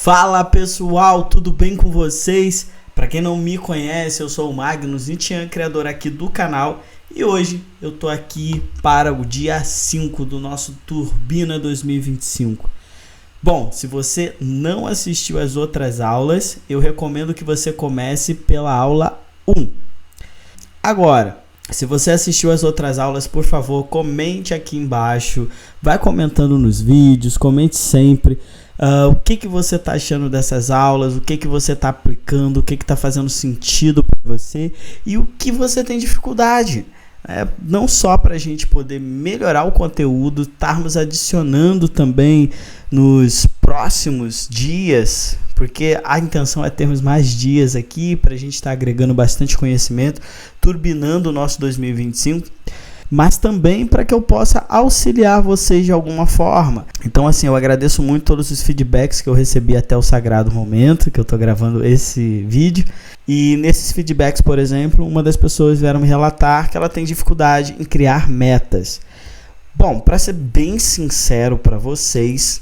Fala pessoal, tudo bem com vocês? Para quem não me conhece, eu sou o Magnus Nitian, criador aqui do canal, e hoje eu tô aqui para o dia 5 do nosso Turbina 2025. Bom, se você não assistiu às outras aulas, eu recomendo que você comece pela aula 1. Agora, se você assistiu às outras aulas, por favor, comente aqui embaixo, vai comentando nos vídeos, comente sempre. O que você está achando dessas aulas, o que você está aplicando, o que está fazendo sentido para você e o que você tem dificuldade. Não só para a gente poder melhorar o conteúdo, estarmos adicionando também nos próximos dias, porque a intenção é termos mais dias aqui para a gente estar agregando bastante conhecimento, turbinando o nosso 2025. Mas também para que eu possa auxiliar vocês de alguma forma. Então assim, eu agradeço muito todos os feedbacks que eu recebi até o sagrado momento que eu estou gravando esse vídeo. E nesses feedbacks, por exemplo, uma das pessoas vieram me relatar que ela tem dificuldade em criar metas. Bom, para ser bem sincero para vocês,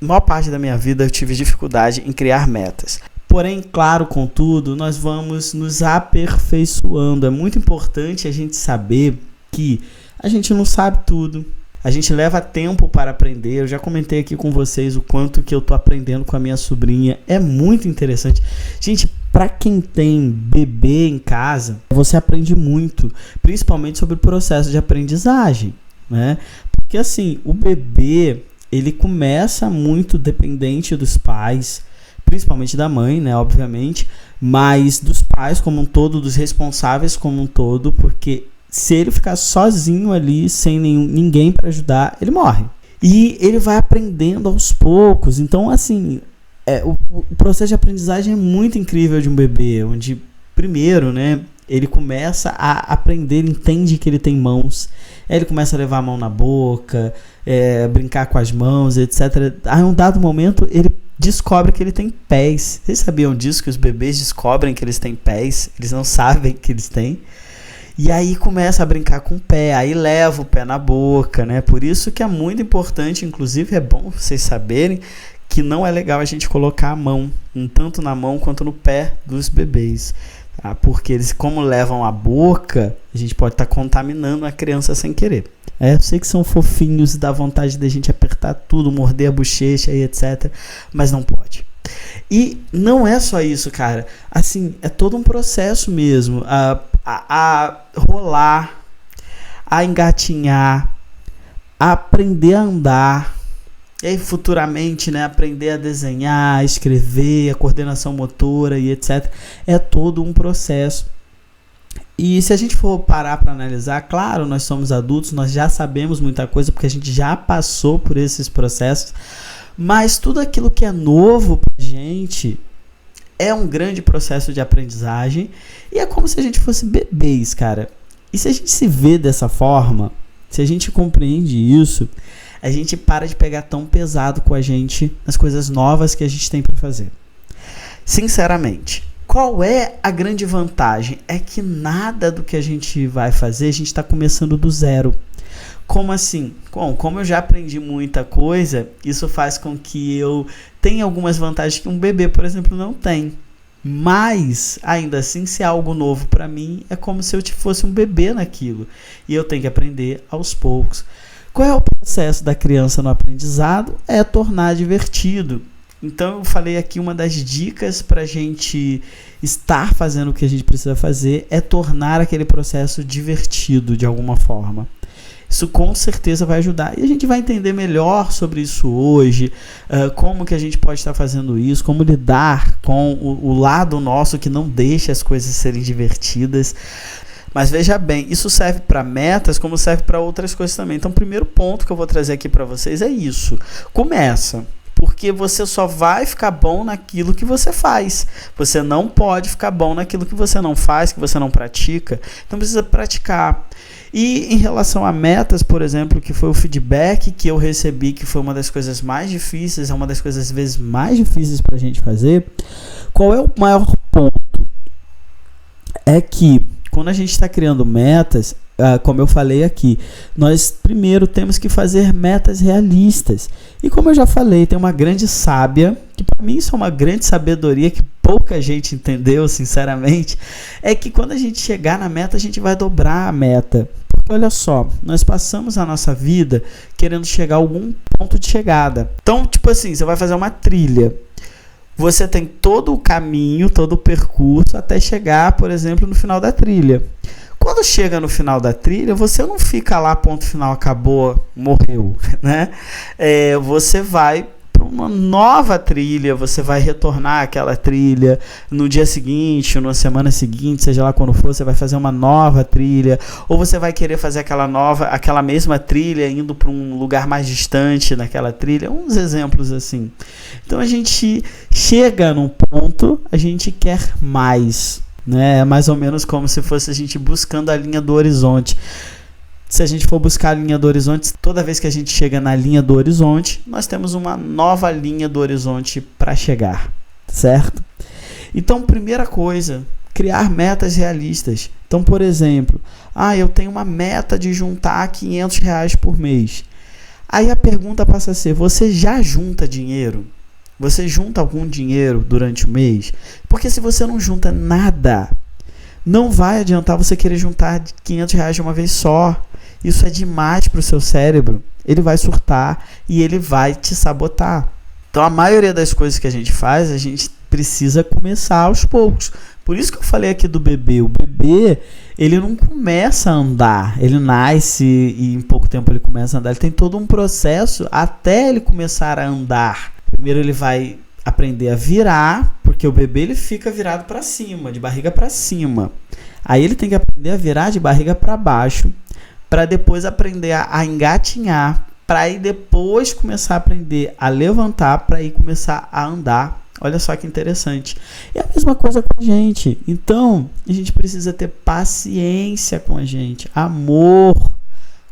a maior parte da minha vida eu tive dificuldade em criar metas. Porém, claro, contudo, nós vamos nos aperfeiçoando. É muito importante a gente saber que a gente não sabe tudo, a gente leva tempo para aprender. Eu já comentei aqui com vocês o quanto que eu tô aprendendo com a minha sobrinha, é muito interessante. Gente, para quem tem bebê em casa, você aprende muito, principalmente sobre o processo de aprendizagem, né? Porque assim, o bebê, ele começa muito dependente dos pais, principalmente da mãe, né, obviamente, mas dos pais como um todo, dos responsáveis como um todo, porque se ele ficar sozinho ali, sem ninguém para ajudar, ele morre. E ele vai aprendendo aos poucos. Então, assim, o processo de aprendizagem é muito incrível de um bebê, onde, primeiro, né, ele começa a aprender, ele entende que ele tem mãos, aí ele começa a levar a mão na boca, brincar com as mãos, etc. Aí, em um dado momento, ele descobre que ele tem pés. Vocês sabiam disso, que os bebês descobrem que eles têm pés? Eles não sabem que eles têm. E aí começa a brincar com o pé, aí leva o pé na boca, né? Por isso que é muito importante, inclusive é bom vocês saberem que não é legal a gente colocar a mão, tanto na mão quanto no pé dos bebês, tá? Porque eles, como levam a boca, a gente pode estar contaminando a criança sem querer. Eu sei que são fofinhos e dá vontade da gente apertar tudo, morder a bochecha e etc, mas não pode. E não é só isso, cara. Assim, é todo um processo mesmo. A rolar, a engatinhar, a aprender a andar, e aí futuramente, né, aprender a desenhar, a escrever, a coordenação motora e etc. É todo um processo. E se a gente for parar para analisar, claro, nós somos adultos, nós já sabemos muita coisa porque a gente já passou por esses processos, mas tudo aquilo que é novo pra gente é um grande processo de aprendizagem e é como se a gente fosse bebês, cara. E se a gente se vê dessa forma, se a gente compreende isso, a gente para de pegar tão pesado com a gente nas coisas novas que a gente tem para fazer. Sinceramente, qual é a grande vantagem? É que nada do que a gente vai fazer, a gente está começando do zero. Como assim? Bom, como eu já aprendi muita coisa, isso faz com que eu tenha algumas vantagens que um bebê, por exemplo, não tem. Mas, ainda assim, se é algo novo para mim, é como se eu fosse um bebê naquilo. E eu tenho que aprender aos poucos. Qual é o processo da criança no aprendizado? É tornar divertido. Então, eu falei aqui, uma das dicas para a gente estar fazendo o que a gente precisa fazer é tornar aquele processo divertido de alguma forma. Isso com certeza vai ajudar. E a gente vai entender melhor sobre isso hoje, como que a gente pode estar fazendo isso, como lidar com o lado nosso que não deixa as coisas serem divertidas. Mas veja bem, isso serve para metas como serve para outras coisas também. Então, o primeiro ponto que eu vou trazer aqui para vocês é isso. Começa. Porque você só vai ficar bom naquilo que você faz. Você não pode ficar bom naquilo que você não faz, que você não pratica. Então precisa praticar. E em relação a metas, por exemplo, que foi o feedback que eu recebi, que foi uma das coisas mais difíceis, é uma das coisas às vezes mais difíceis para a gente fazer. Qual é o maior ponto? É que quando a gente está criando metas, como eu falei aqui, nós primeiro temos que fazer metas realistas. E como eu já falei, tem uma grande sábia, que para mim isso é uma grande sabedoria que pouca gente entendeu, sinceramente, é que quando a gente chegar na meta, a gente vai dobrar a meta. Porque olha só, nós passamos a nossa vida querendo chegar a algum ponto de chegada. Então, tipo assim, você vai fazer uma trilha. Você tem todo o caminho, todo o percurso até chegar, por exemplo, no final da trilha. Quando chega no final da trilha, você não fica lá, ponto final, acabou, morreu, né? Você vai para uma nova trilha, você vai retornar àquela trilha no dia seguinte, ou na semana seguinte, seja lá quando for, você vai fazer uma nova trilha, ou você vai querer fazer aquela mesma trilha indo para um lugar mais distante naquela trilha, uns exemplos assim. Então a gente chega num ponto, a gente quer mais, né? É mais ou menos como se fosse a gente buscando a linha do horizonte. Se a gente for buscar a linha do horizonte, toda vez que a gente chega na linha do horizonte, nós temos uma nova linha do horizonte para chegar, certo? Então, primeira coisa, criar metas realistas. Então, por exemplo, eu tenho uma meta de juntar R$500 por mês. Aí a pergunta passa a ser, você já junta dinheiro? Você junta algum dinheiro durante o mês? Porque se você não junta nada, não vai adiantar você querer juntar R$500 de uma vez só. Isso é demais para o seu cérebro. Ele vai surtar e ele vai te sabotar. Então, a maioria das coisas que a gente faz, a gente precisa começar aos poucos. Por isso que eu falei aqui do bebê. O bebê, ele não começa a andar. Ele nasce e em pouco tempo ele começa a andar. Ele tem todo um processo até ele começar a andar. Primeiro ele vai aprender a virar, porque o bebê ele fica virado para cima, de barriga para cima. Aí ele tem que aprender a virar de barriga para baixo, para depois aprender a engatinhar, para aí depois começar a aprender a levantar, para aí começar a andar. Olha só que interessante. É a mesma coisa com a gente. Então, a gente precisa ter paciência com a gente, amor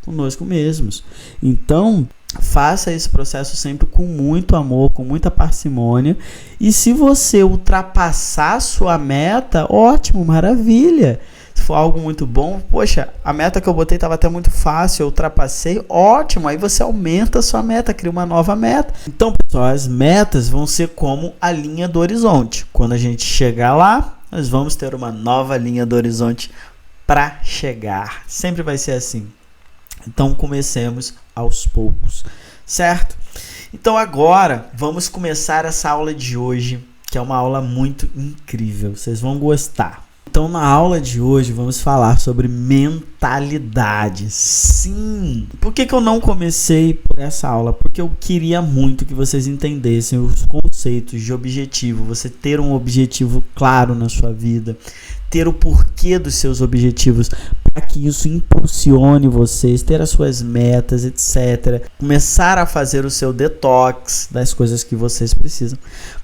conosco mesmos. Então, faça esse processo sempre com muito amor, com muita parcimônia. E se você ultrapassar a sua meta, ótimo, maravilha. Se for algo muito bom, poxa, a meta que eu botei estava até muito fácil, eu ultrapassei, ótimo. Aí você aumenta a sua meta, cria uma nova meta. Então, pessoal, as metas vão ser como a linha do horizonte. Quando a gente chegar lá, nós vamos ter uma nova linha do horizonte para chegar. Sempre vai ser assim. Então, comecemos aos poucos, certo? Então, agora, vamos começar essa aula de hoje, que é uma aula muito incrível. Vocês vão gostar. Então, na aula de hoje, vamos falar sobre mentalidade. Sim! Por que eu não comecei por essa aula? Porque eu queria muito que vocês entendessem os conceitos de objetivo. Você ter um objetivo claro na sua vida. Ter o porquê dos seus objetivos, para que isso impulsione vocês, ter as suas metas, etc. Começar a fazer o seu detox das coisas que vocês precisam,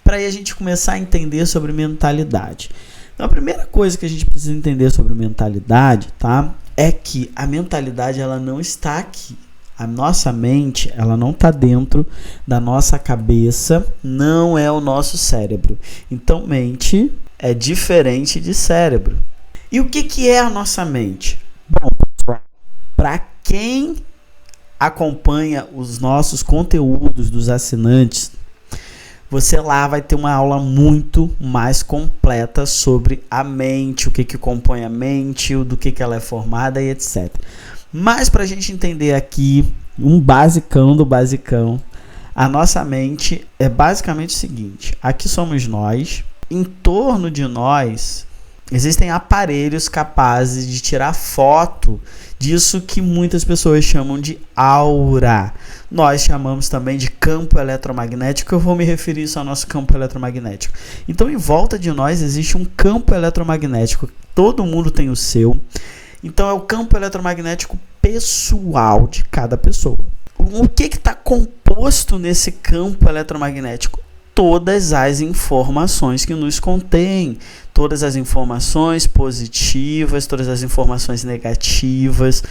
para aí a gente começar a entender sobre mentalidade. Então, a primeira coisa que a gente precisa entender sobre mentalidade, tá, é que a mentalidade ela não está aqui. A nossa mente, ela não está dentro da nossa cabeça, não é o nosso cérebro. Então, mente é diferente de cérebro. E o que é a nossa mente? Bom, para quem acompanha os nossos conteúdos dos assinantes, você lá vai ter uma aula muito mais completa sobre a mente, o que compõe a mente, do que ela é formada e etc. Mas para a gente entender aqui, um basicão do basicão, a nossa mente é basicamente o seguinte: aqui somos nós, em torno de nós existem aparelhos capazes de tirar foto disso que muitas pessoas chamam de aura. Nós chamamos também de campo eletromagnético. Eu vou me referir isso ao nosso campo eletromagnético. Então, em volta de nós existe um campo eletromagnético. Todo mundo tem o seu. Então, é o campo eletromagnético pessoal de cada pessoa. O que está composto nesse campo eletromagnético? Todas as informações que nos contém, todas as informações positivas, todas as informações negativas,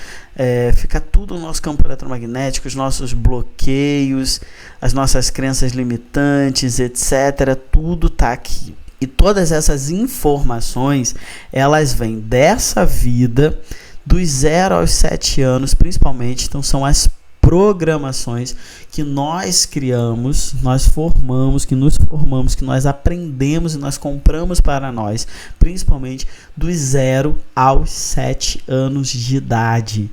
fica tudo no nosso campo eletromagnético, os nossos bloqueios, as nossas crenças limitantes, etc. Tudo está aqui. E todas essas informações, elas vêm dessa vida, dos 0 aos 7 anos, principalmente. Então, são as programações que nós criamos, nós formamos, que nos formamos, que nós aprendemos e nós compramos para nós, principalmente dos 0 aos 7 anos de idade.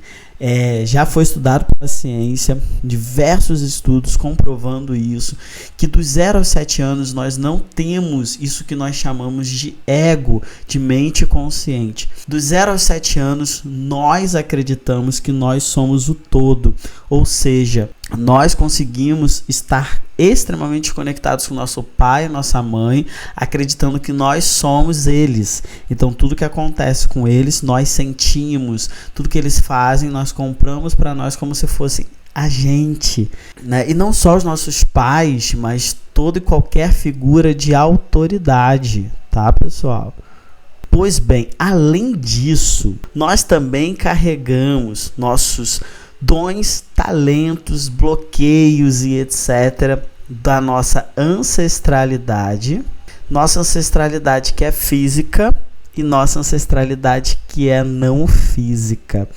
Já foi estudado pela ciência, diversos estudos comprovando isso, que dos 0 aos 7 anos nós não temos isso que nós chamamos de ego, de mente consciente. Dos 0 aos 7 anos nós acreditamos que nós somos o todo, ou seja, nós conseguimos estar extremamente conectados com nosso pai e nossa mãe, acreditando que nós somos eles. Então tudo que acontece com eles nós sentimos, tudo que eles fazem nós compramos para nós como se fosse a gente, né? E não só os nossos pais, mas toda e qualquer figura de autoridade, tá, pessoal? Pois bem, além disso, nós também carregamos nossos dons, talentos, bloqueios e etc. da nossa ancestralidade que é física e nossa ancestralidade que é não física.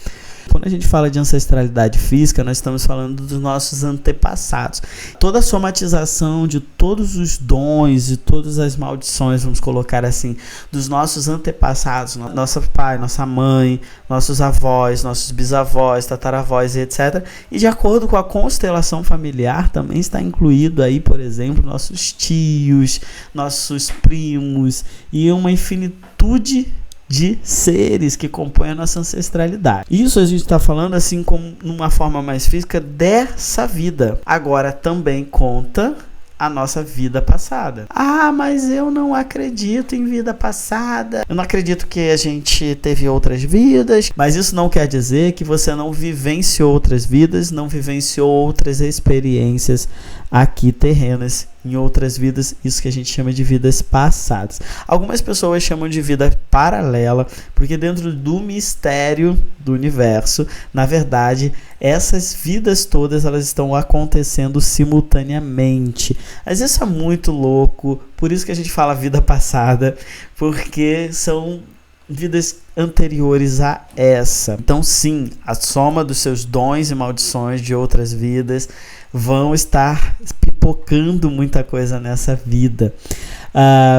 Quando a gente fala de ancestralidade física, nós estamos falando dos nossos antepassados. Toda a somatização de todos os dons e todas as maldições, vamos colocar assim, dos nossos antepassados, nosso pai, nossa mãe, nossos avós, nossos bisavós, tataravós e etc. E de acordo com a constelação familiar, também está incluído aí, por exemplo, nossos tios, nossos primos e uma infinitude de seres que compõem a nossa ancestralidade. Isso a gente está falando assim como numa forma mais física dessa vida. Agora também conta a nossa vida passada. Ah, mas eu não acredito em vida passada. Eu não acredito que a gente teve outras vidas. Mas isso não quer dizer que você não vivenciou outras vidas, não vivenciou outras experiências aqui terrenas, em outras vidas, isso que a gente chama de vidas passadas. Algumas pessoas chamam de vida paralela, porque dentro do mistério do universo, na verdade, essas vidas todas elas estão acontecendo simultaneamente. Mas isso é muito louco, por isso que a gente fala vida passada, porque são vidas anteriores a essa. Então sim, a soma dos seus dons e maldições de outras vidas vão estar pipocando muita coisa nessa vida.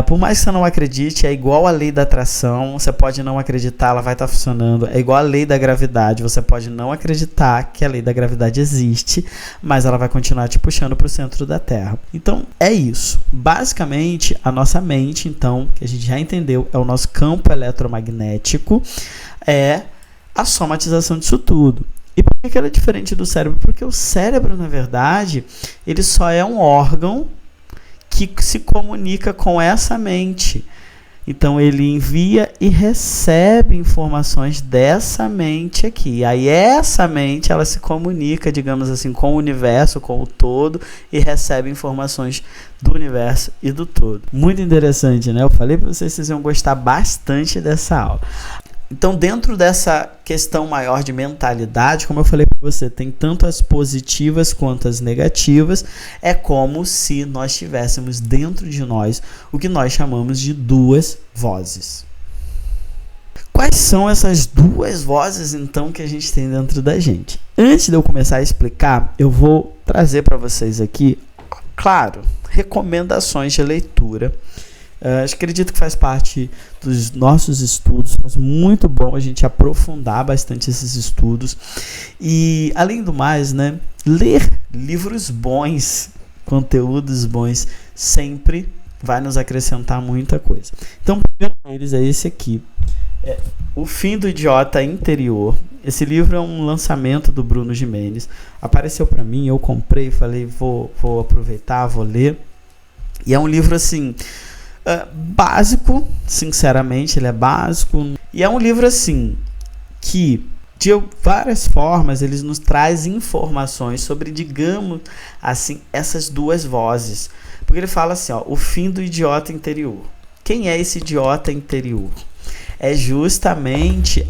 Por mais que você não acredite, é igual a lei da atração. Você pode não acreditar, ela vai estar funcionando. É igual a lei da gravidade. Você pode não acreditar que a lei da gravidade existe, mas ela vai continuar te puxando para o centro da Terra. Então é isso. Basicamente, a nossa mente, então, que a gente já entendeu, é o nosso campo eletromagnético, é a somatização disso tudo. E por que ela é diferente do cérebro? Porque o cérebro, na verdade, ele só é um órgão que se comunica com essa mente. Então, ele envia e recebe informações dessa mente aqui. Aí, essa mente, ela se comunica, digamos assim, com o universo, com o todo, e recebe informações do universo e do todo. Muito interessante, né? Eu falei para vocês iam gostar bastante dessa aula. Então, dentro dessa questão maior de mentalidade, como eu falei para você, tem tanto as positivas quanto as negativas. É como se nós tivéssemos dentro de nós o que nós chamamos de duas vozes. Quais são essas duas vozes, então, que a gente tem dentro da gente? Antes de eu começar a explicar, eu vou trazer para vocês aqui, claro, recomendações de leitura. Acredito que faz parte dos nossos estudos, mas muito bom a gente aprofundar bastante esses estudos e, além do mais, né, ler livros bons, conteúdos bons, sempre vai nos acrescentar muita coisa. Então, o primeiro deles é esse aqui, O Fim do Idiota Interior. Esse livro é um lançamento do Bruno Gimenez, apareceu para mim, eu comprei e falei, vou aproveitar, vou ler, e é um livro assim, básico, sinceramente, ele é básico. E é um livro assim que, de várias formas, ele nos traz informações sobre, digamos assim, essas duas vozes. Porque ele fala assim, o fim do idiota interior. Quem é esse idiota interior? É justamente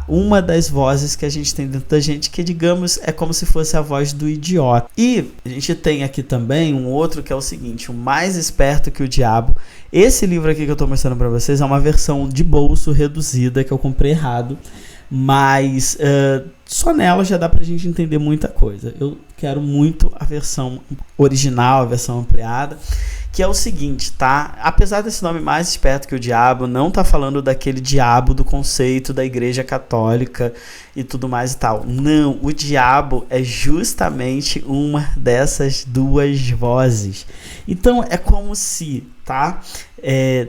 uma das vozes que a gente tem dentro da gente, que, digamos, é como se fosse a voz do idiota. E a gente tem aqui também um outro que é o seguinte, o Mais Esperto que o Diabo. Esse livro aqui que eu estou mostrando para vocês é uma versão de bolso reduzida que eu comprei errado. Mas só nela já dá pra gente entender muita coisa. Eu quero muito a versão original, a versão ampliada, que é o seguinte, tá? Apesar desse nome mais esperto que o diabo, não tá falando daquele diabo do conceito da Igreja Católica e tudo mais e tal. Não, o diabo é justamente uma dessas duas vozes. Então é como se, tá?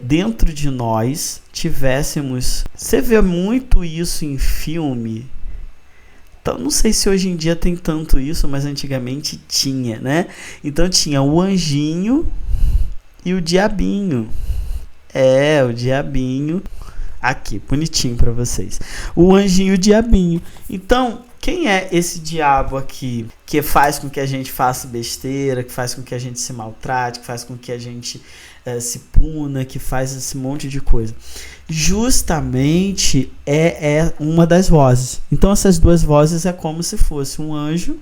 Dentro de nós tivéssemos... Você vê muito isso em filme. Então, não sei se hoje em dia tem tanto isso, mas antigamente tinha, né? Então tinha o anjinho e o diabinho. O diabinho. Aqui, bonitinho pra vocês. O anjinho e o diabinho. Então, quem é esse diabo aqui que faz com que a gente faça besteira, que faz com que a gente se maltrate, que faz com que a gente se puna, que faz esse monte de coisa? Justamente é uma das vozes. Então essas duas vozes é como se fosse um anjo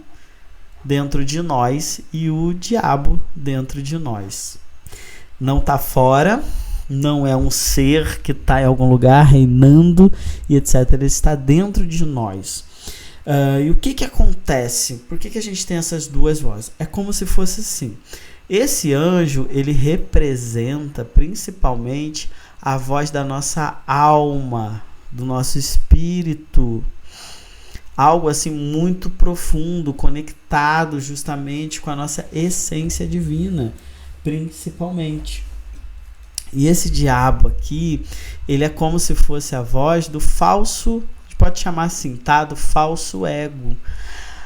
dentro de nós e o diabo dentro de nós. Não está fora, não é um ser que está em algum lugar reinando e etc. Ele está dentro de nós. E o que acontece? Por que a gente tem essas duas vozes? É como se fosse assim. Esse anjo, ele representa principalmente a voz da nossa alma, do nosso espírito. Algo assim muito profundo, conectado justamente com a nossa essência divina, principalmente. E esse diabo aqui, ele é como se fosse a voz do falso, a gente pode chamar assim, tá? Do falso ego.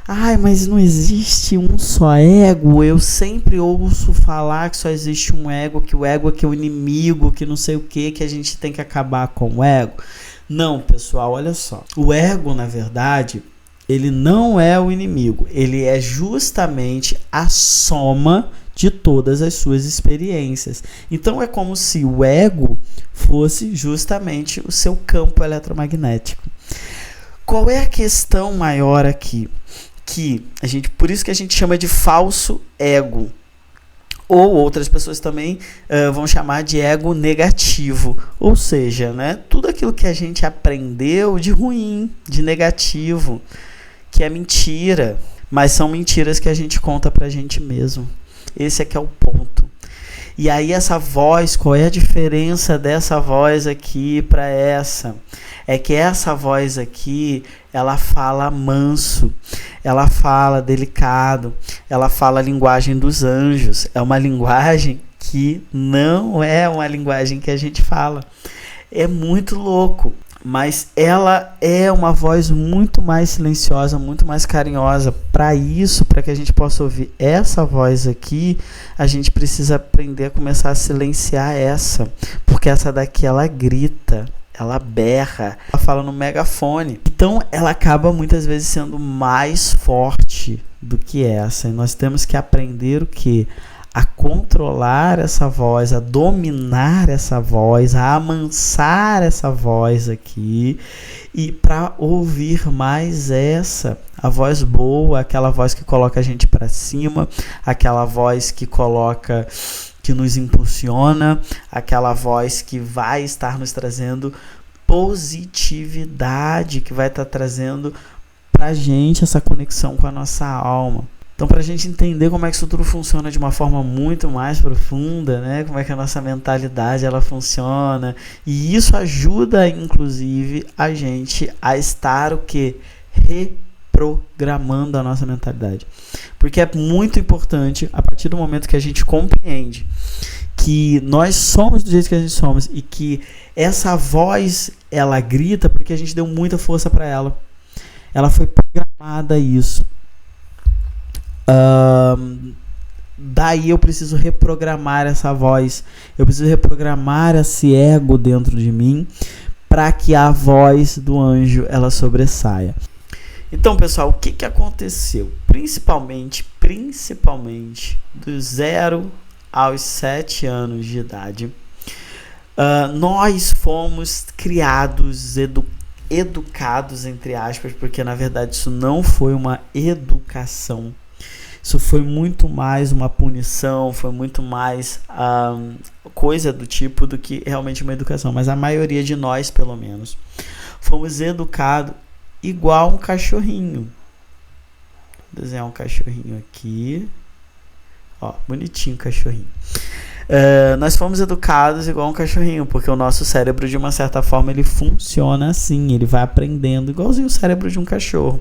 Ai, mas não existe um só ego. Eu sempre ouço falar que só existe um ego, que o ego é que é o inimigo, que não sei o que a gente tem que acabar com o ego. Não, pessoal, olha só. O ego, na verdade, ele não é o inimigo. Ele é justamente a soma de todas as suas experiências. Então é como se o ego fosse justamente o seu campo eletromagnético. Qual é a questão maior aqui? Por isso que a gente chama de falso ego, ou outras pessoas também vão chamar de ego negativo, ou seja, né, tudo aquilo que a gente aprendeu de ruim, de negativo, que é mentira, mas são mentiras que a gente conta pra gente mesmo. Esse é que é o ponto. E aí essa voz, qual é a diferença dessa voz aqui para essa? É que essa voz aqui, ela fala manso, ela fala delicado, ela fala a linguagem dos anjos. É uma linguagem que não é uma linguagem que a gente fala. É muito louco. Mas ela é uma voz muito mais silenciosa, muito mais carinhosa. Para isso, para que a gente possa ouvir essa voz aqui, a gente precisa aprender a começar a silenciar essa. Porque essa daqui, ela grita, ela berra, ela fala no megafone. Então, ela acaba muitas vezes sendo mais forte do que essa. E nós temos que aprender o quê? A controlar essa voz, a dominar essa voz, a amansar essa voz aqui, e para ouvir mais a voz boa, aquela voz que coloca a gente para cima, aquela voz que nos impulsiona, aquela voz que vai estar nos trazendo positividade, que vai estar trazendo pra gente essa conexão com a nossa alma. Então, para a gente entender como é que isso tudo funciona de uma forma muito mais profunda, né? Como é que a nossa mentalidade ela funciona, e isso ajuda, inclusive, a gente a estar o quê? Reprogramando a nossa mentalidade. Porque é muito importante, a partir do momento que a gente compreende que nós somos do jeito que a gente somos e que essa voz, ela grita porque a gente deu muita força para ela. Ela foi programada a isso. Daí eu preciso reprogramar essa voz, eu preciso reprogramar esse ego dentro de mim para que a voz do anjo ela sobressaia. Então, pessoal, o que aconteceu? Principalmente dos 0 aos 7 anos de idade, nós fomos criados, educados, entre aspas, porque na verdade isso não foi uma educação. Isso foi muito mais uma punição, foi muito mais coisa do tipo do que realmente uma educação. Mas a maioria de nós, pelo menos, Fomos educados igual um cachorrinho. Vou desenhar um cachorrinho aqui. Ó, bonitinho o cachorrinho. Nós fomos educados igual um cachorrinho, porque o nosso cérebro, de uma certa forma, ele funciona assim, ele vai aprendendo igualzinho o cérebro de um cachorro.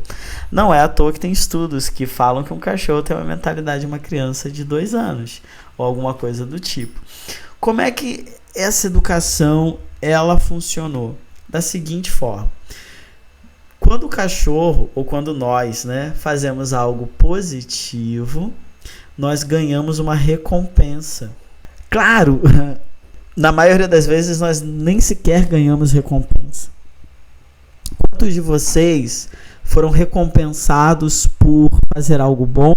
Não é à toa que tem estudos que falam que um cachorro tem uma mentalidade de uma criança de 2 anos, ou alguma coisa do tipo. Como é que essa educação, ela funcionou? Da seguinte forma: quando o cachorro, ou quando nós, né, fazemos algo positivo, nós ganhamos uma recompensa. Claro, na maioria das vezes nós nem sequer ganhamos recompensa. Quantos de vocês foram recompensados por fazer algo bom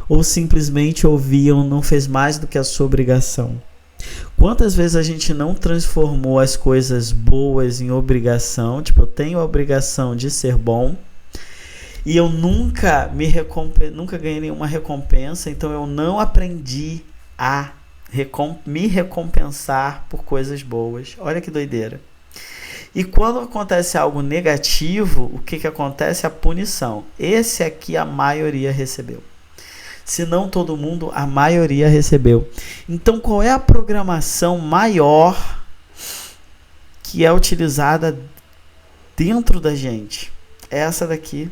ou simplesmente ouviam, não fez mais do que a sua obrigação? Quantas vezes a gente não transformou as coisas boas em obrigação? Tipo, eu tenho a obrigação de ser bom e eu nunca ganhei nenhuma recompensa, então eu não aprendi a me recompensar por coisas boas. Olha que doideira. E quando acontece algo negativo, o que acontece? A punição. Esse aqui a maioria recebeu. Se não todo mundo, a maioria recebeu. Então, qual é a programação maior que é utilizada dentro da gente? Essa daqui.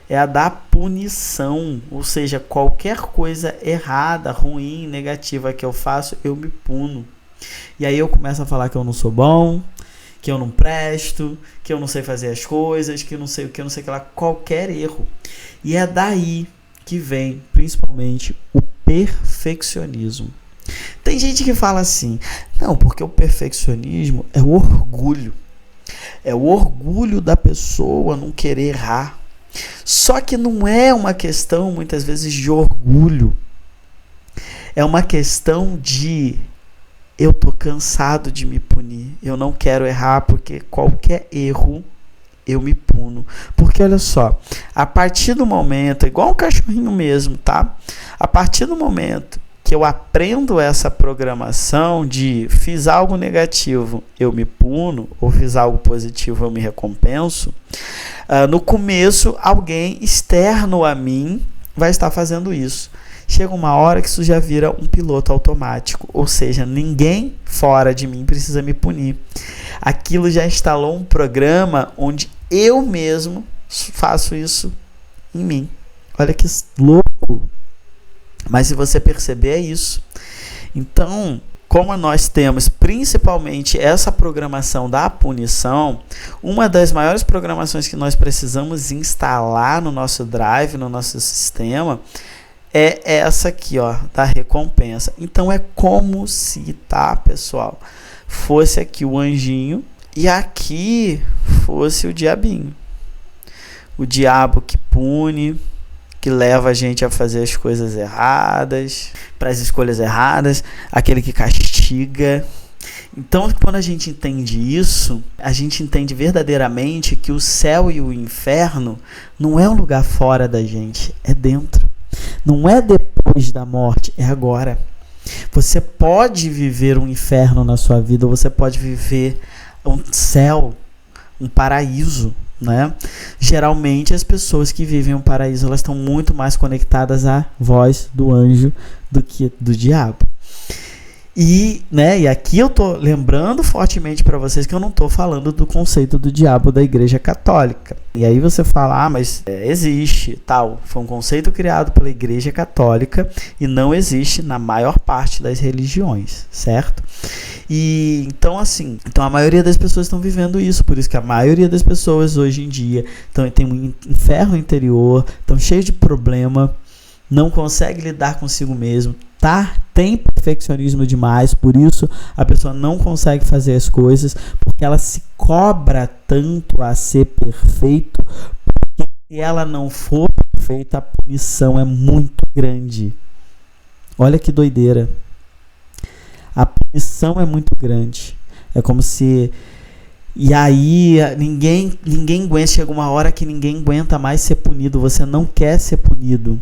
É a da punição, ou seja, qualquer coisa errada, ruim, negativa que eu faço, eu me puno. E aí eu começo a falar que eu não sou bom, que eu não presto, que eu não sei fazer as coisas, que eu não sei o que, eu não sei o que lá, qualquer erro. E é daí que vem, principalmente, o perfeccionismo. Tem gente que fala assim, não, porque o perfeccionismo é o orgulho. É o orgulho da pessoa não querer errar. Só que não é uma questão, muitas vezes, de orgulho. É uma questão de eu tô cansado de me punir. Eu não quero errar porque qualquer erro eu me puno. Porque olha só, a partir do momento, igual um cachorrinho mesmo, tá? A partir do momento que eu aprendo essa programação de fiz algo negativo, eu me puno, ou fiz algo positivo, eu me recompenso, no começo, alguém externo a mim vai estar fazendo isso. Chega uma hora que isso já vira um piloto automático, ou seja, ninguém fora de mim precisa me punir. Aquilo já instalou um programa onde eu mesmo faço isso em mim. Olha que louco! Mas se você perceber, é isso. Então, como nós temos principalmente essa programação da punição, uma das maiores programações que nós precisamos instalar no nosso drive, no nosso sistema, é essa aqui, ó, da recompensa. Então é como se, tá, pessoal, fosse aqui o anjinho e aqui fosse o diabinho. O diabo que pune, que leva a gente a fazer as coisas erradas, para as escolhas erradas, aquele que castiga. Então, quando a gente entende isso, a gente entende verdadeiramente que o céu e o inferno não é um lugar fora da gente, é dentro. Não é depois da morte, é agora. Você pode viver um inferno na sua vida, você pode viver um céu, um paraíso, né? Geralmente as pessoas que vivem um paraíso, elas estão muito mais conectadas à voz do anjo do que do diabo. E aqui eu tô lembrando fortemente para vocês que eu não tô falando do conceito do diabo da Igreja Católica. E aí você fala, mas existe, tal. Foi um conceito criado pela Igreja Católica e não existe na maior parte das religiões, certo? E então a maioria das pessoas estão vivendo isso, por isso que a maioria das pessoas hoje em dia tem um inferno interior, estão cheios de problema, não consegue lidar consigo mesmo, tem perfeccionismo demais, por isso a pessoa não consegue fazer as coisas, porque ela se cobra tanto a ser perfeito, porque se ela não for perfeita, a punição é muito grande. Olha que doideira. A punição é muito grande. É como se... E aí ninguém aguenta, chega uma hora que ninguém aguenta mais ser punido, você não quer ser punido.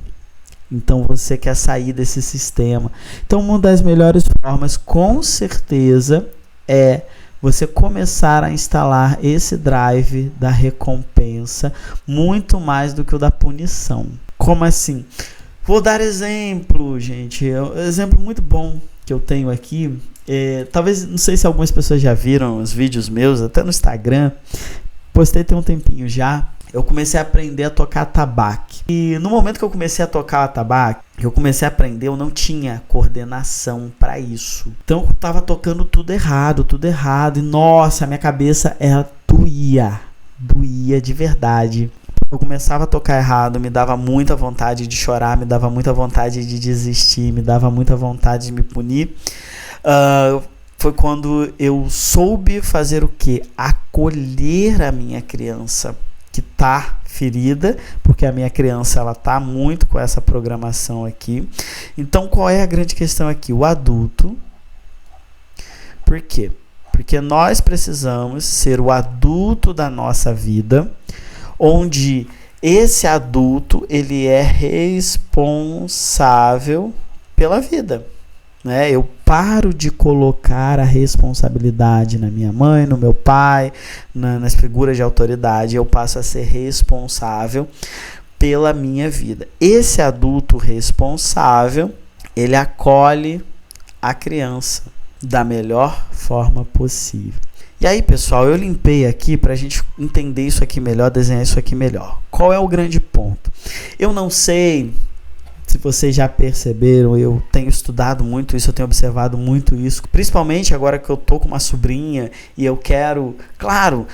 Então você quer sair desse sistema. Então uma das melhores formas, com certeza, é você começar a instalar esse drive da recompensa muito mais do que o da punição. Como assim? Vou dar exemplo, gente. Um exemplo muito bom que eu tenho aqui. Talvez, não sei se algumas pessoas já viram os vídeos meus, até no Instagram. Postei tem um tempinho já. Eu comecei a aprender a tocar atabaque. E no momento que eu comecei a tocar o atabaque, que eu comecei a aprender, eu não tinha coordenação para isso. Então eu tava tocando tudo errado. E nossa, a minha cabeça doía de verdade. Eu começava a tocar errado, me dava muita vontade de chorar, me dava muita vontade de desistir, me dava muita vontade de me punir. Foi quando eu soube fazer o quê? Acolher a minha criança que tá ferida, porque a minha criança ela tá muito com essa programação aqui. Então qual é a grande questão aqui? O adulto. Por quê? Porque nós precisamos ser o adulto da nossa vida, onde esse adulto ele é responsável pela vida. Né? Eu paro de colocar a responsabilidade na minha mãe, no meu pai, nas figuras de autoridade. Eu passo a ser responsável pela minha vida. Esse adulto responsável, ele acolhe a criança da melhor forma possível. E aí, pessoal, eu limpei aqui para a gente entender isso aqui melhor, desenhar isso aqui melhor. Qual é o grande ponto? Eu não sei se vocês já perceberam, eu tenho estudado muito isso, eu tenho observado muito isso, principalmente agora que eu tô com uma sobrinha e eu quero, claro,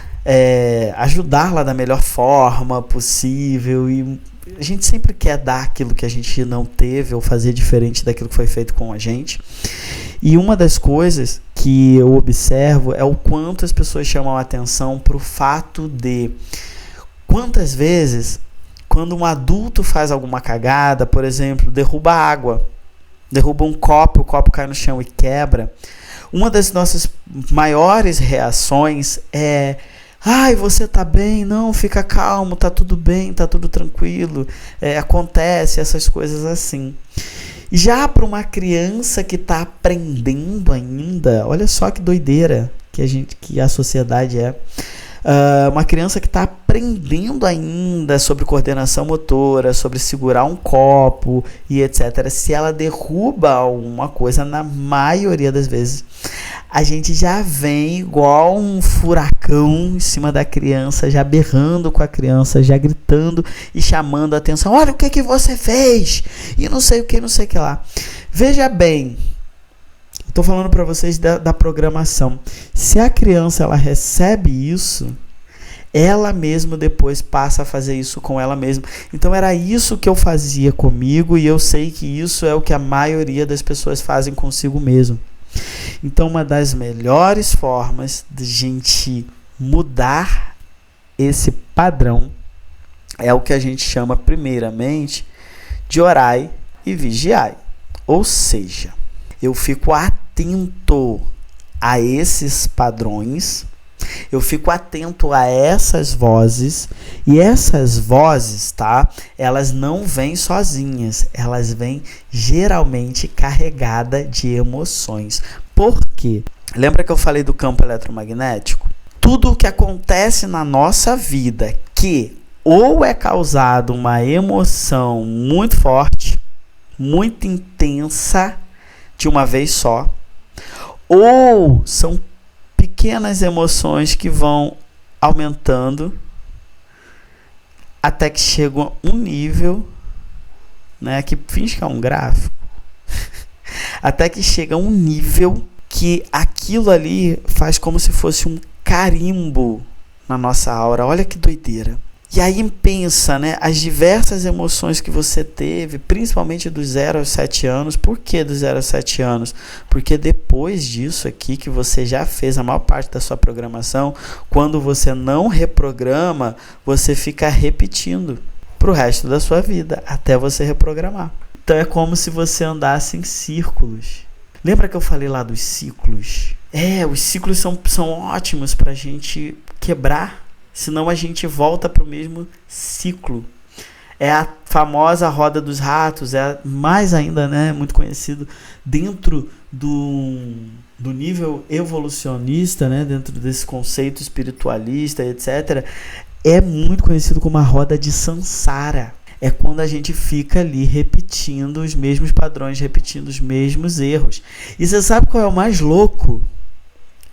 ajudá-la da melhor forma possível, e a gente sempre quer dar aquilo que a gente não teve ou fazer diferente daquilo que foi feito com a gente. E uma das coisas que eu observo é o quanto as pessoas chamam a atenção para o fato de quantas vezes quando um adulto faz alguma cagada, por exemplo, derruba água, derruba um copo, o copo cai no chão e quebra, uma das nossas maiores reações é: ai, você tá bem? Não, fica calmo, tá tudo bem, tá tudo tranquilo, acontece essas coisas assim. Já para uma criança que está aprendendo ainda, olha só que doideira que a sociedade é. Uma criança que está aprendendo ainda sobre coordenação motora, sobre segurar um copo e etc. Se ela derruba alguma coisa, na maioria das vezes, a gente já vem igual um furacão em cima da criança, já berrando com a criança, já gritando e chamando a atenção. Olha o que você fez! E não sei o que, não sei o que lá. Veja bem, estou falando para vocês da programação. Se a criança ela recebe isso, ela mesma depois passa a fazer isso com ela mesma. Então era isso que eu fazia comigo e eu sei que isso é o que a maioria das pessoas fazem consigo mesmo. Então uma das melhores formas de a gente mudar esse padrão é o que a gente chama primeiramente de orai e vigiai. Ou seja, eu fico atento a esses padrões, eu fico atento a essas vozes, e essas vozes, tá? Elas não vêm sozinhas, elas vêm geralmente carregadas de emoções. Por quê? Lembra que eu falei do campo eletromagnético? Tudo o que acontece na nossa vida que ou é causado uma emoção muito forte, muito intensa, de uma vez só, ou são pequenas emoções que vão aumentando até que chega um nível, né, que finge que é um gráfico, até que chega um nível que aquilo ali faz como se fosse um carimbo na nossa aura. Olha que doideira. E aí pensa, né, as diversas emoções que você teve, principalmente dos 0 aos 7 anos. Por que dos 0 aos 7 anos? Porque depois disso aqui, que você já fez a maior parte da sua programação, quando você não reprograma, você fica repetindo pro resto da sua vida, até você reprogramar. Então é como se você andasse em círculos. Lembra que eu falei lá dos ciclos? Os ciclos são ótimos pra gente quebrar. Senão a gente volta para o mesmo ciclo. É a famosa roda dos ratos, mais ainda, né, muito conhecido dentro do nível evolucionista, né, dentro desse conceito espiritualista, etc., é muito conhecido como a roda de Sansara. É quando a gente fica ali repetindo os mesmos padrões, repetindo os mesmos erros. E você sabe qual é o mais louco?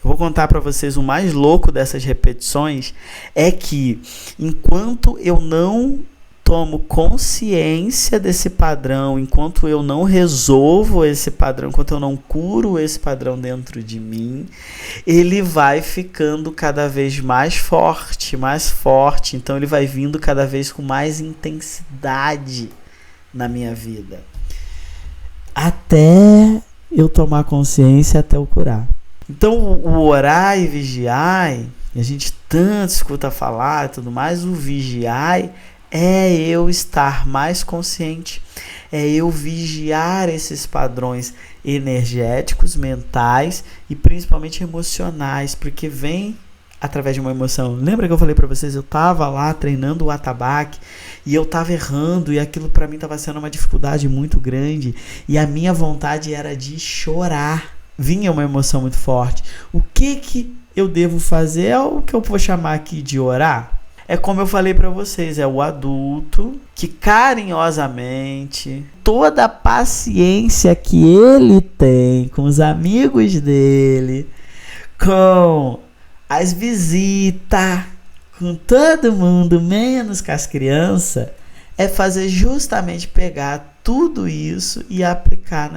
Eu vou contar para vocês o mais louco dessas repetições, é que enquanto eu não tomo consciência desse padrão, enquanto eu não resolvo esse padrão, enquanto eu não curo esse padrão dentro de mim, ele vai ficando cada vez mais forte, então ele vai vindo cada vez com mais intensidade na minha vida, até eu tomar consciência, até eu curar. Então o orar e vigiar, a gente tanto escuta falar e tudo mais, o vigiar é eu estar mais consciente, é eu vigiar esses padrões energéticos, mentais e principalmente emocionais, porque vem através de uma emoção. Lembra que eu falei para vocês, eu estava lá treinando o atabaque e eu estava errando e aquilo para mim estava sendo uma dificuldade muito grande e a minha vontade era de chorar. Vinha uma emoção muito forte. O que eu devo fazer? É o que eu vou chamar aqui de orar. É como eu falei para vocês, é o adulto que carinhosamente, toda a paciência que ele tem com os amigos dele, com as visitas, com todo mundo, menos com as crianças, é fazer justamente pegar tudo isso e aplicar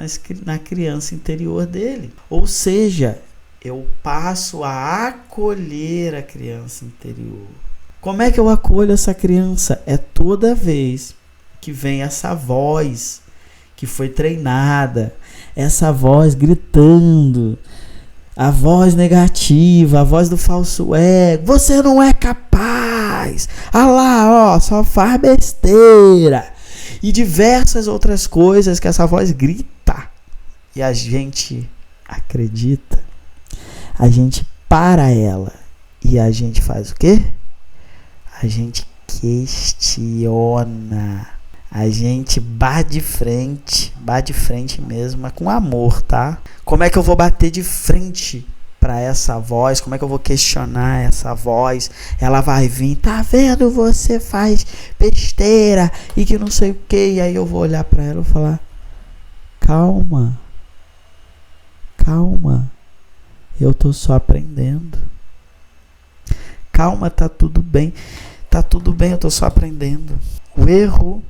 na criança interior dele. Ou seja, eu passo a acolher a criança interior. Como é que eu acolho essa criança? É toda vez que vem essa voz que foi treinada, essa voz gritando, a voz negativa, a voz do falso ego. Você não é capaz. Ah lá, ó, só faz besteira. E diversas outras coisas que essa voz grita. E a gente acredita. A gente para ela. E a gente faz o quê? A gente questiona, a gente bate de frente mesmo, mas com amor, tá? Como é que eu vou bater de frente para essa voz? Como é que eu vou questionar essa voz? Ela vai vir, tá vendo? Você faz besteira e que não sei o que. E aí eu vou olhar para ela e falar, calma, eu tô só aprendendo. Calma, tá tudo bem, eu tô só aprendendo. O erro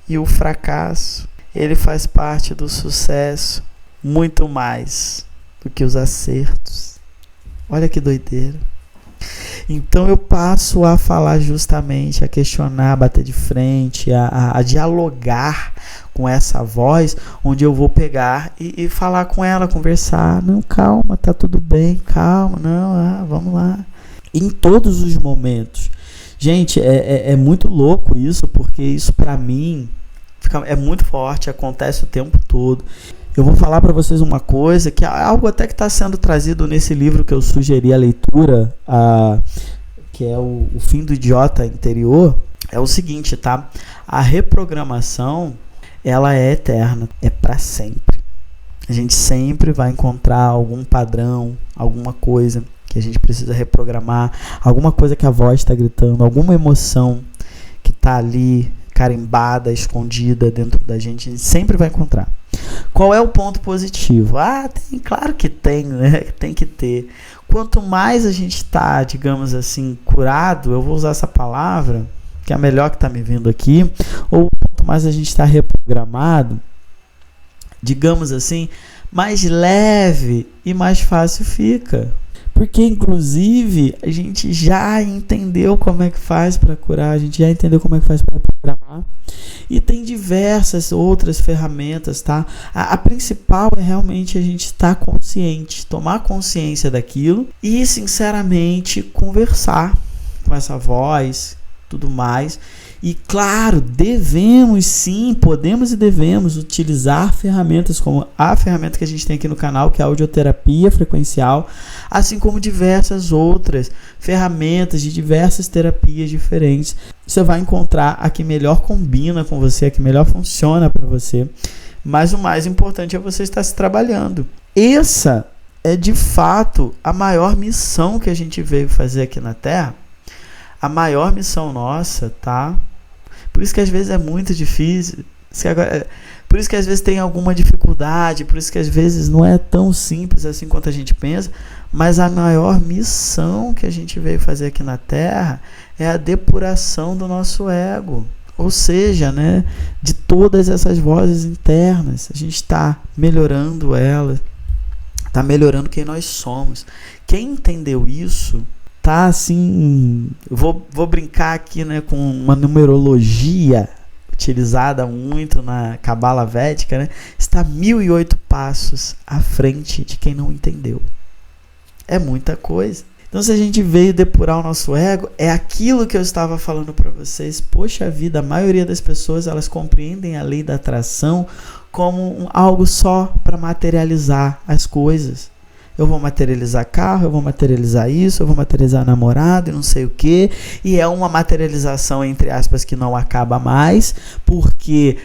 e o fracasso, ele faz parte do sucesso muito mais do que os acertos. Olha que doideira. Então eu passo a falar justamente, a questionar, a bater de frente, a dialogar com essa voz, onde eu vou pegar e falar com ela, conversar. Não, calma, tá tudo bem, calma, não, vamos lá. Em todos os momentos. Gente, é muito louco isso, porque isso pra mim é muito forte, acontece o tempo todo. Eu vou falar para vocês uma coisa, que é algo até que está sendo trazido nesse livro que eu sugeri a leitura, que é o Fim do Idiota Interior. É o seguinte, tá? A reprogramação, ela é eterna, é para sempre. A gente sempre vai encontrar algum padrão, alguma coisa que a gente precisa reprogramar, alguma coisa que a voz está gritando, alguma emoção que está ali carimbada, escondida dentro da gente, a gente sempre vai encontrar. Qual é o ponto positivo? Claro que tem, né? Tem que ter. Quanto mais a gente está, digamos assim, curado, eu vou usar essa palavra, que é a melhor que está me vindo aqui, ou quanto mais a gente está reprogramado, digamos assim, mais leve e mais fácil fica. Porque, inclusive, a gente já entendeu como é que faz para curar, a gente já entendeu como é que faz para programar. E tem diversas outras ferramentas, tá? A principal é realmente a gente estar consciente, tomar consciência daquilo e, sinceramente, conversar com essa voz, tudo mais. E, claro, devemos sim, podemos e devemos utilizar ferramentas como a ferramenta que a gente tem aqui no canal, que é a audioterapia frequencial, assim como diversas outras ferramentas de diversas terapias diferentes. Você vai encontrar a que melhor combina com você, a que melhor funciona para você. Mas o mais importante é você estar se trabalhando. Essa é de fato a maior missão que a gente veio fazer aqui na Terra. A maior missão nossa, tá? Por isso que às vezes é muito difícil. Por isso que às vezes tem alguma dificuldade. Por isso que às vezes não é tão simples assim quanto a gente pensa. Mas a maior missão que a gente veio fazer aqui na Terra é a depuração do nosso ego. Ou seja, né, de todas essas vozes internas. A gente está melhorando elas. Está melhorando quem nós somos. Quem entendeu isso, tá assim... Vou brincar aqui, né, com uma numerologia utilizada muito na Cabala Védica, né? Está 1008 passos à frente de quem não entendeu. É muita coisa. Então, se a gente veio depurar o nosso ego, é aquilo que eu estava falando para vocês. Poxa vida, a maioria das pessoas, elas compreendem a lei da atração como algo só para materializar as coisas. Eu vou materializar carro, eu vou materializar isso, eu vou materializar namorado e não sei o que. E é uma materialização, entre aspas, que não acaba mais, porque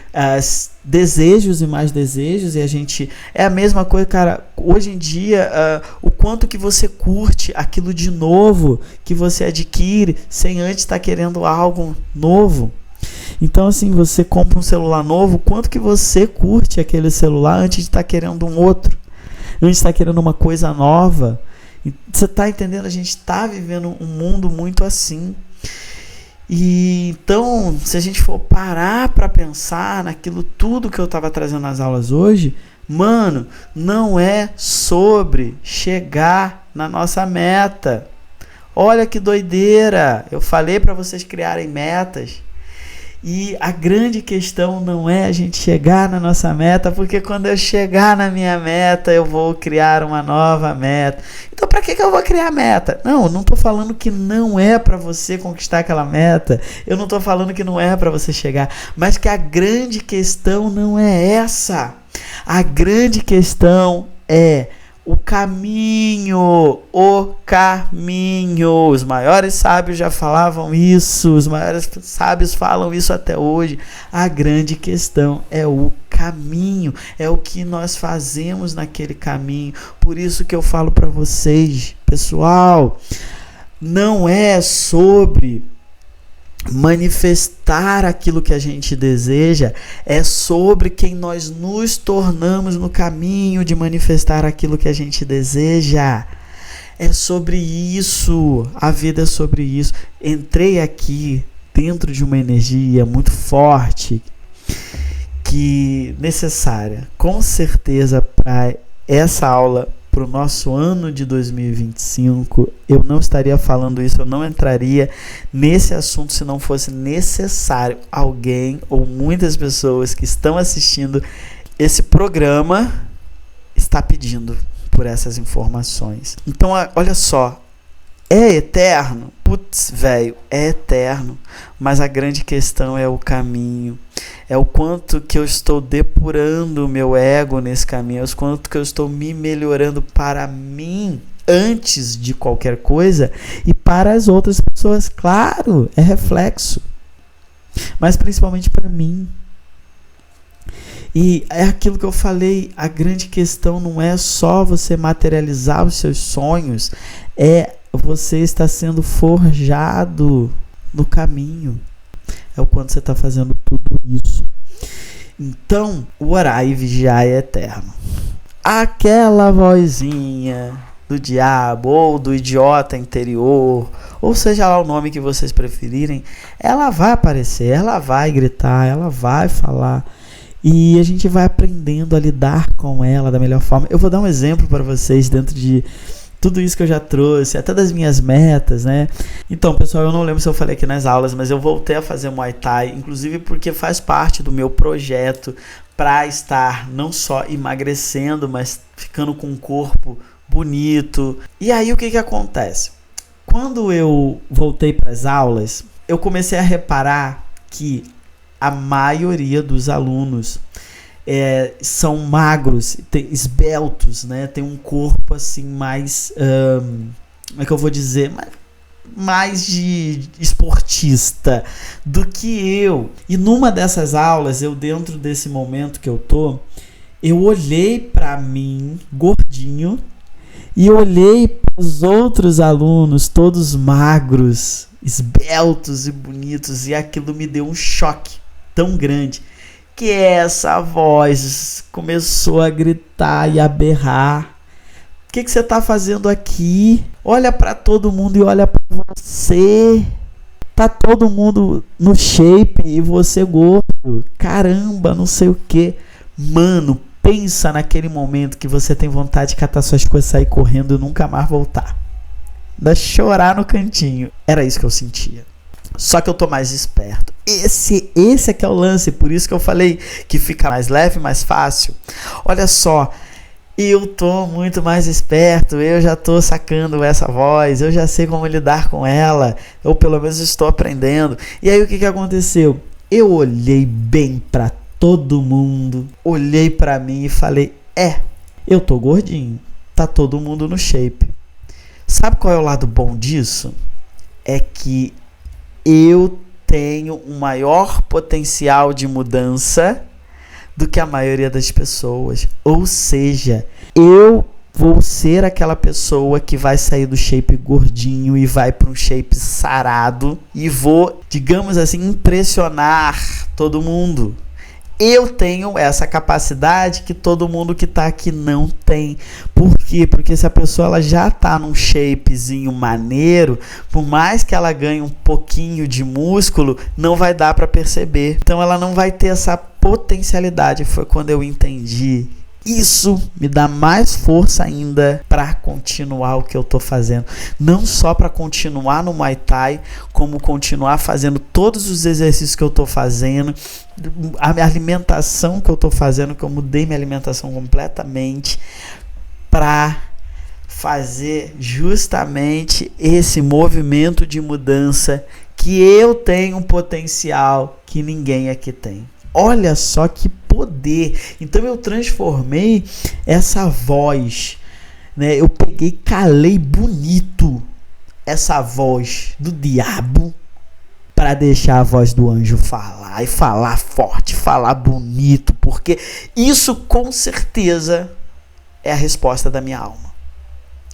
desejos e mais desejos, e a gente... É a mesma coisa, cara, hoje em dia, o quanto que você curte aquilo de novo que você adquire, sem antes estar querendo algo novo. Então, assim, você compra um celular novo, quanto que você curte aquele celular antes de estar querendo um outro? A gente está querendo uma coisa nova. Você está entendendo? A gente está vivendo um mundo muito assim. E então, se a gente for parar para pensar naquilo tudo que eu estava trazendo nas aulas hoje, mano, não é sobre chegar na nossa meta. Olha que doideira! Eu falei para vocês criarem metas. E a grande questão não é a gente chegar na nossa meta, porque quando eu chegar na minha meta, eu vou criar uma nova meta. Então, para que eu vou criar meta? Não, eu não estou falando que não é para você conquistar aquela meta. Eu não estou falando que não é para você chegar. Mas que a grande questão não é essa. A grande questão é o caminho, o caminho. Os maiores sábios já falavam isso, os maiores sábios falam isso até hoje. A grande questão é o caminho, é o que nós fazemos naquele caminho. Por isso que eu falo para vocês, pessoal, não é sobre manifestar aquilo que a gente deseja, é sobre quem nós nos tornamos no caminho de manifestar aquilo que a gente deseja. É sobre isso, a vida é sobre isso. Entrei aqui dentro de uma energia muito forte, que necessária, com certeza, para essa aula, para o nosso ano de 2025, eu não estaria falando isso, eu não entraria nesse assunto se não fosse necessário. Alguém ou muitas pessoas que estão assistindo esse programa está pedindo por essas informações. Então, olha só, é eterno? Putz, velho, é eterno, mas a grande questão é o caminho. É o quanto que eu estou depurando o meu ego nesse caminho, é o quanto que eu estou me melhorando para mim antes de qualquer coisa e para as outras pessoas. Claro, é reflexo, mas principalmente para mim. E é aquilo que eu falei, a grande questão não é só você materializar os seus sonhos, é você estar sendo forjado no caminho. É o quanto você está fazendo tudo isso. Então, o orar e vigiar é eterno. Aquela vozinha do diabo ou do idiota interior, ou seja lá o nome que vocês preferirem, ela vai aparecer, ela vai gritar, ela vai falar. E a gente vai aprendendo a lidar com ela da melhor forma. Eu vou dar um exemplo para vocês dentro de tudo isso que eu já trouxe, até das minhas metas, né? Então, pessoal, eu não lembro se eu falei aqui nas aulas, mas eu voltei a fazer Muay Thai, inclusive porque faz parte do meu projeto para estar não só emagrecendo, mas ficando com um corpo bonito. E aí, o que acontece? Quando eu voltei para as aulas, eu comecei a reparar que a maioria dos alunos são magros, esbeltos, né? Tem um corpo assim mais, como é que eu vou dizer, mais de esportista do que eu. E numa dessas aulas, eu dentro desse momento que eu olhei pra mim, gordinho, E olhei para os outros alunos, todos magros, esbeltos e bonitos, e aquilo me deu um choque tão grande que essa voz começou a gritar e a berrar. O que você está fazendo aqui? Olha para todo mundo e olha para você. Tá todo mundo no shape e você gordo. Caramba, não sei o que. Mano, pensa naquele momento que você tem vontade de catar suas coisas, sair correndo e nunca mais voltar. Ainda chorar no cantinho. Era isso que eu sentia. Só que eu tô mais esperto. Esse é que é o lance. Por isso que eu falei que fica mais leve, mais fácil. Olha só. Eu tô muito mais esperto. Eu já tô sacando essa voz. Eu já sei como lidar com ela. Eu pelo menos estou aprendendo. E aí o que aconteceu? Eu olhei bem pra todo mundo. Olhei pra mim e falei: eu tô gordinho. Tá todo mundo no shape. Sabe qual é o lado bom disso? É que eu tenho um maior potencial de mudança do que a maioria das pessoas. Ou seja, eu vou ser aquela pessoa que vai sair do shape gordinho e vai para um shape sarado e vou, digamos assim, impressionar todo mundo. Eu tenho essa capacidade que todo mundo que tá aqui não tem. Por quê? Porque se a pessoa ela já tá num shapezinho maneiro, por mais que ela ganhe um pouquinho de músculo, não vai dar para perceber. Então ela não vai ter essa potencialidade. Foi quando eu entendi. Isso me dá mais força ainda para continuar o que eu tô fazendo. Não só para continuar no Muay Thai, como continuar fazendo todos os exercícios que eu tô fazendo, a alimentação que eu tô fazendo, que eu mudei minha alimentação completamente para fazer justamente esse movimento de mudança que eu tenho um potencial que ninguém aqui tem. Olha só que poder. Então eu transformei essa voz, né? Eu peguei, calei bonito essa voz do diabo para deixar a voz do anjo falar, e falar forte, falar bonito, porque isso com certeza é a resposta da minha alma.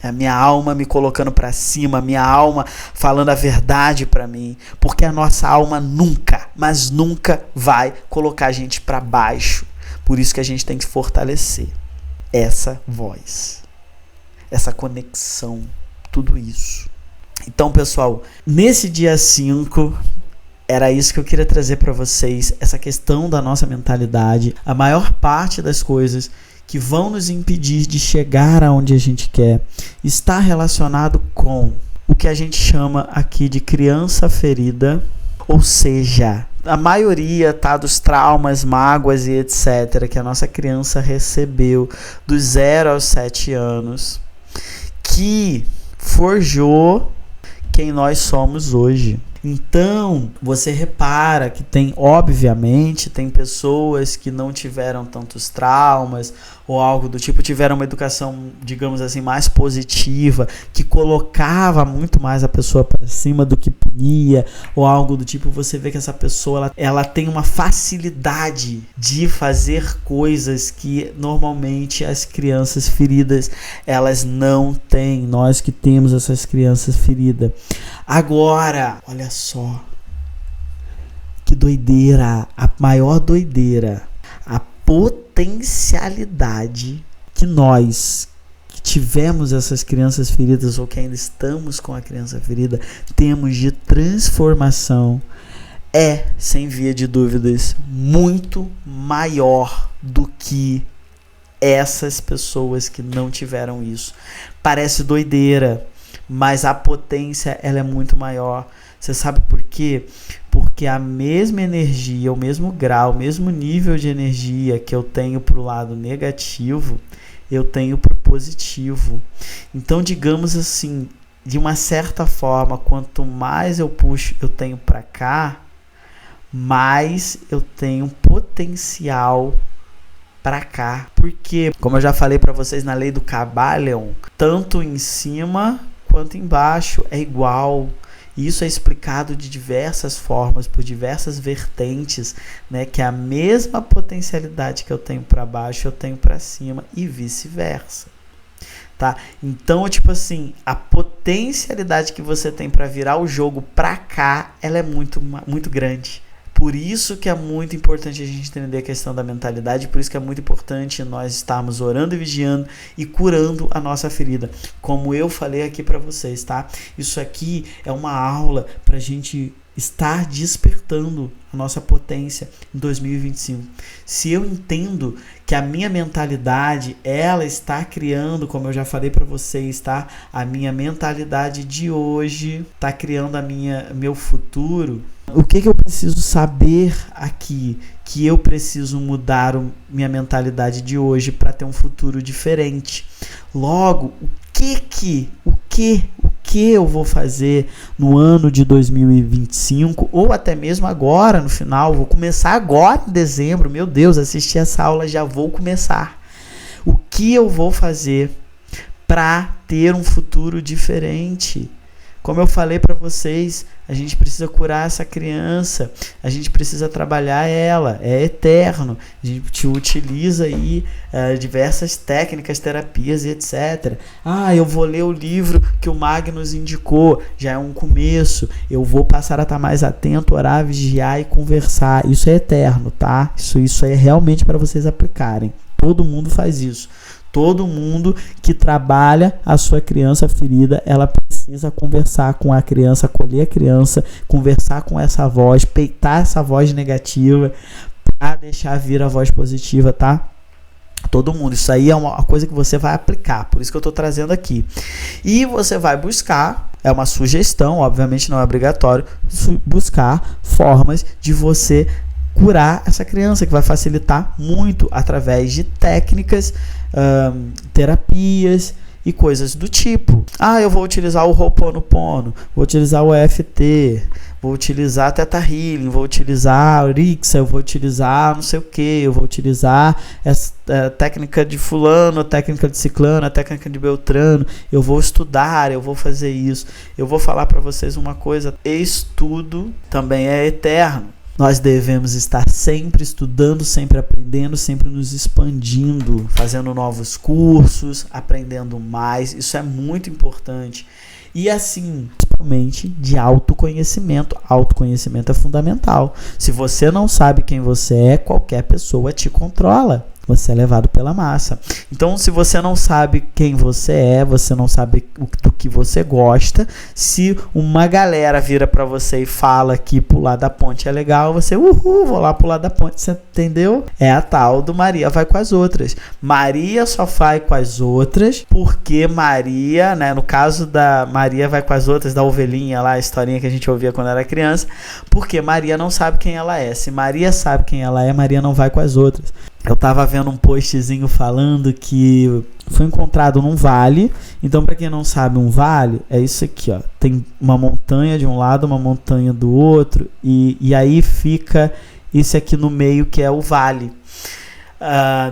É a minha alma me colocando para cima, a minha alma falando a verdade para mim, porque a nossa alma nunca, mas nunca vai colocar a gente para baixo. Por isso que a gente tem que fortalecer essa voz, essa conexão, tudo isso. Então, pessoal, nesse dia 5, era isso que eu queria trazer para vocês, essa questão da nossa mentalidade. A maior parte das coisas que vão nos impedir de chegar aonde a gente quer está relacionado com o que a gente chama aqui de criança ferida, ou seja, a maioria tá dos traumas, mágoas e etc. que a nossa criança recebeu dos 0 aos 7 anos, que forjou quem nós somos hoje. Então, você repara que obviamente, tem pessoas que não tiveram tantos traumas ou algo do tipo, tiveram uma educação, digamos assim, mais positiva, que colocava muito mais a pessoa para cima do que punia ou algo do tipo. Você vê que essa pessoa, ela tem uma facilidade de fazer coisas que normalmente as crianças feridas, elas não têm. Nós que temos essas crianças feridas. Agora, olha só, que doideira, a maior doideira, a potencialidade que nós que tivemos essas crianças feridas ou que ainda estamos com a criança ferida, temos de transformação é, sem via de dúvidas, muito maior do que essas pessoas que não tiveram isso. Parece doideira, mas a potência ela é muito maior. Você sabe por quê? Porque a mesma energia, o mesmo grau, o mesmo nível de energia que eu tenho para o lado negativo, eu tenho para o positivo. Então, digamos assim, de uma certa forma, quanto mais eu puxo, eu tenho para cá, mais eu tenho potencial para cá. Porque, como eu já falei para vocês na lei do Kybalion, tanto em cima quanto embaixo é igual. Isso é explicado de diversas formas, por diversas vertentes, né? Que a mesma potencialidade que eu tenho para baixo, eu tenho para cima e vice-versa. tá? Então, tipo assim, a potencialidade que você tem para virar o jogo pra cá, ela é muito, muito grande. Por isso que é muito importante a gente entender a questão da mentalidade, por isso que é muito importante nós estarmos orando e vigiando e curando a nossa ferida, como eu falei aqui para vocês, tá? Isso aqui é uma aula pra gente estar despertando a nossa potência em 2025. Se eu entendo que a minha mentalidade, ela está criando, como eu já falei para vocês, tá? A minha mentalidade de hoje está criando meu futuro. O que eu preciso saber aqui? Que eu preciso mudar minha mentalidade de hoje para ter um futuro diferente. Logo, o que eu vou fazer no ano de 2025 ou até mesmo agora no final? Vou começar agora em dezembro. Meu Deus, assisti essa aula, já vou começar. O que eu vou fazer para ter um futuro diferente? Como eu falei para vocês, a gente precisa curar essa criança, a gente precisa trabalhar ela, é eterno. A gente utiliza aí diversas técnicas, terapias e etc. Eu vou ler o livro que o Magnus indicou, já é um começo. Eu vou passar a estar mais atento, orar, vigiar e conversar. Isso é eterno, tá? Isso é realmente para vocês aplicarem. Todo mundo faz isso. Todo mundo que trabalha a sua criança ferida, ela precisa conversar com a criança, acolher a criança, conversar com essa voz, peitar essa voz negativa para deixar vir a voz positiva, tá? Todo mundo. Isso aí é uma coisa que você vai aplicar, por isso que eu estou trazendo aqui. E você vai buscar, é uma sugestão, obviamente não é obrigatório, buscar formas de você curar essa criança, que vai facilitar muito através de técnicas, terapias e coisas do tipo. Eu vou utilizar o Ho'oponopono, vou utilizar o EFT, vou utilizar Theta Healing, vou utilizar o Rixa, eu vou utilizar não sei o que, eu vou utilizar essa técnica de fulano, a técnica de ciclano, a técnica de beltrano, eu vou estudar, eu vou fazer isso. Eu vou falar para vocês uma coisa, estudo também é eterno. Nós devemos estar sempre estudando, sempre aprendendo, sempre nos expandindo, fazendo novos cursos, aprendendo mais. Isso é muito importante. E assim, principalmente de autoconhecimento. Autoconhecimento é fundamental. Se você não sabe quem você é, qualquer pessoa te controla. Você é levado pela massa. Então, se você não sabe quem você é, você não sabe do que você gosta, se uma galera vira pra você e fala que pular da ponte é legal, você, vou lá pular da ponte, você entendeu? É a tal do Maria vai com as outras. Maria só vai com as outras porque Maria, né, no caso da Maria vai com as outras, da ovelhinha lá, a historinha que a gente ouvia quando era criança, porque Maria não sabe quem ela é. Se Maria sabe quem ela é, Maria não vai com as outras. Eu tava vendo um postzinho falando que foi encontrado num vale. Então, para quem não sabe, um vale é isso aqui, ó. Tem uma montanha de um lado, uma montanha do outro, e aí fica esse aqui no meio que é o vale.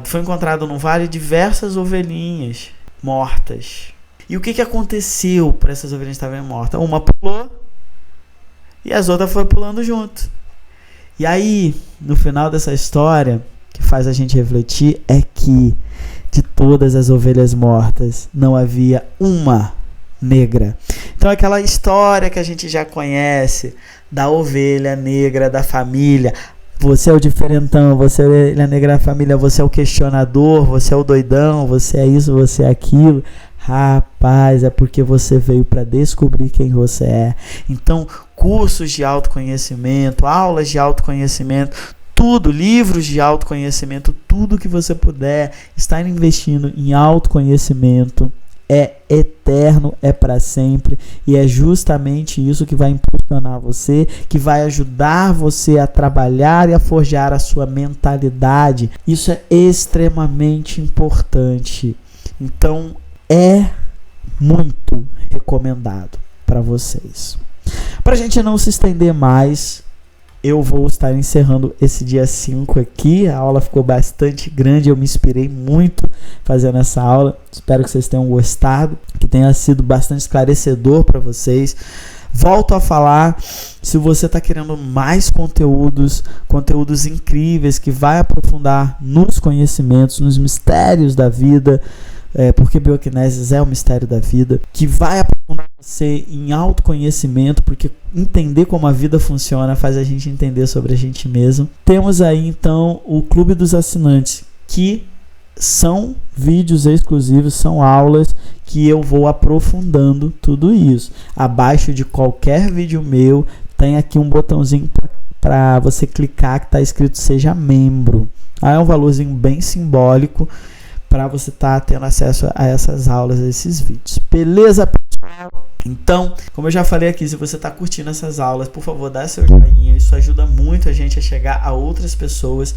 Foi encontrado num vale diversas ovelhinhas mortas. E o que aconteceu para essas ovelhinhas estarem mortas? Uma pulou e as outras foram pulando junto. E aí, no final dessa história, que faz a gente refletir é que de todas as ovelhas mortas não havia uma negra. Então aquela história que a gente já conhece da ovelha negra da família, você é o diferentão, você é a ovelha negra da família, você é o questionador, você é o doidão, você é isso, você é aquilo. Rapaz, é porque você veio para descobrir quem você é. Então, cursos de autoconhecimento, aulas de autoconhecimento, tudo, livros de autoconhecimento, tudo que você puder estar investindo em autoconhecimento é eterno, é para sempre, e é justamente isso que vai impulsionar você, que vai ajudar você a trabalhar e a forjar a sua mentalidade. Isso é extremamente importante. Então, é muito recomendado para vocês. Para a gente não se estender mais, eu vou estar encerrando esse dia 5 aqui. A aula ficou bastante grande, eu me inspirei muito fazendo essa aula. Espero que vocês tenham gostado, que tenha sido bastante esclarecedor para vocês. Volto a falar, se você está querendo mais conteúdos incríveis, que vai aprofundar nos conhecimentos, nos mistérios da vida, porque Bioquinesis é o mistério da vida, que vai aprofundar você em autoconhecimento, porque entender como a vida funciona faz a gente entender sobre a gente mesmo. Temos aí então o Clube dos Assinantes, que são vídeos exclusivos, são aulas que eu vou aprofundando tudo isso. Abaixo de qualquer vídeo meu tem aqui um botãozinho para você clicar que está escrito Seja Membro. É um valorzinho bem simbólico para você estar tendo acesso a essas aulas, a esses vídeos. Beleza, pessoal? Então, como eu já falei aqui, se você está curtindo essas aulas, por favor, dá seu joinha. Isso ajuda muito a gente a chegar a outras pessoas.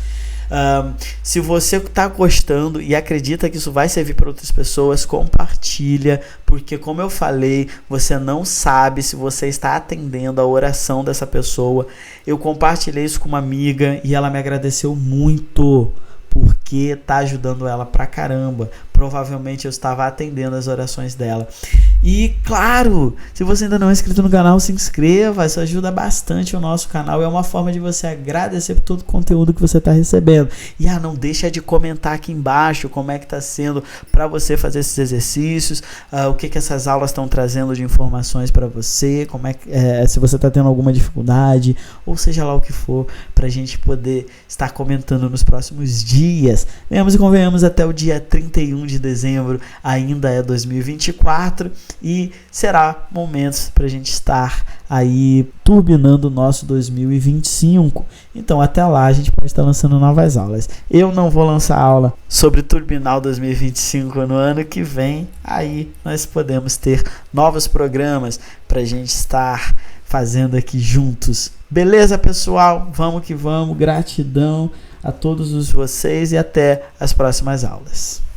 Se você está gostando e acredita que isso vai servir para outras pessoas, compartilha, porque como eu falei, você não sabe se você está atendendo a oração dessa pessoa. Eu compartilhei isso com uma amiga e ela me agradeceu muito, porque tá ajudando ela pra caramba. Provavelmente eu estava atendendo as orações dela. E claro, se você ainda não é inscrito no canal, se inscreva, isso ajuda bastante o nosso canal, é uma forma de você agradecer por todo o conteúdo que você está recebendo. E não deixa de comentar aqui embaixo como é que está sendo para você fazer esses exercícios, o que essas aulas estão trazendo de informações para você, como se você está tendo alguma dificuldade, ou seja lá o que for, para a gente poder estar comentando nos próximos dias. Venhamos e convenhamos, até o dia 31 de dezembro ainda é 2024 e será momentos para a gente estar aí turbinando o nosso 2025. Então até lá a gente pode estar lançando novas aulas. Eu não vou lançar aula sobre turbinar o 2025 no ano que vem, aí nós podemos ter novos programas para a gente estar fazendo aqui juntos. Beleza, pessoal? Vamos que vamos. Gratidão a todos vocês e até as próximas aulas.